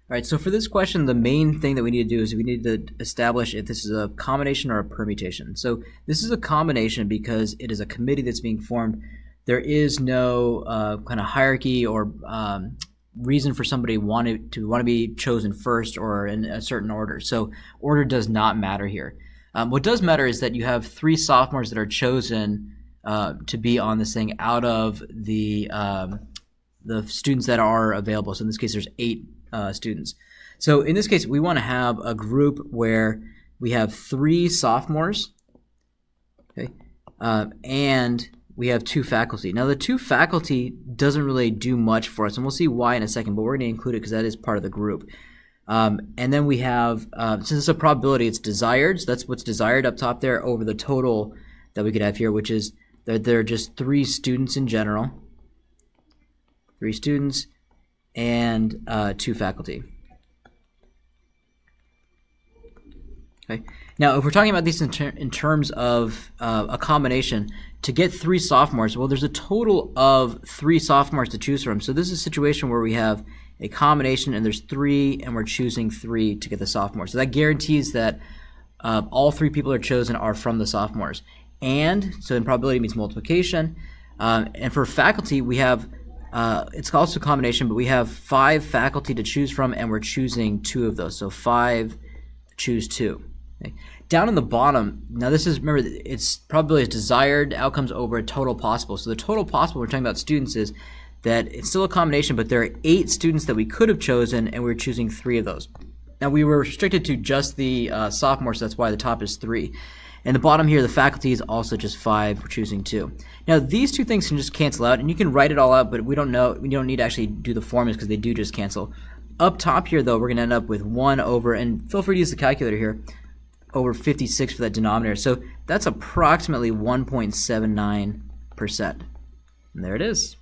All right, so for this question, the main thing that we need to do is we need to establish if this is a combination or a permutation. So this is a combination because it is a committee that's being formed. There is no kind of hierarchy or reason for somebody want to be chosen first or in a certain order. So order does not matter here. What does matter is that you have 3 sophomores that are chosen to be on this thing out of the students that are available. So in this case, there's 8 students. So in this case, we want to have a group where we have 3 sophomores, okay, and we have 2 faculty. Now, the 2 faculty doesn't really do much for us, and we'll see why in a second, but we're going to include it because that is part of the group. And then we have, since it's a probability, it's desired, so that's what's desired up top there over the total that we could have here, which is that there are just 3 students in general, 3 students, and 2 faculty. Okay. Now, if we're talking about these in terms of a combination, to get 3 sophomores, well, there's a total of 3 sophomores to choose from. So this is a situation where we have a combination and there's 3, and we're choosing 3 to get the sophomores. So that guarantees that all 3 people are chosen are from the sophomores. And, so in probability means multiplication. And for faculty, we have it's also a combination, but we have 5 faculty to choose from, and we're choosing 2 of those. So 5, choose 2. Okay. Down in the bottom, now this is, remember, it's probability is desired outcomes over a total possible. So the total possible, we're talking about students, is that it's still a combination, but there are 8 students that we could have chosen, and we're choosing 3 of those. Now we were restricted to just the sophomores, so that's why the top is 3. And the bottom here, the faculty is also just 5. We're choosing 2. Now these 2 things can just cancel out, and you can write it all out, but we don't need to actually do the formulas because they do just cancel. Up top here, though, we're going to end up with 1 over, and feel free to use the calculator here, over 56 for that denominator. So that's approximately 1.79%. And there it is.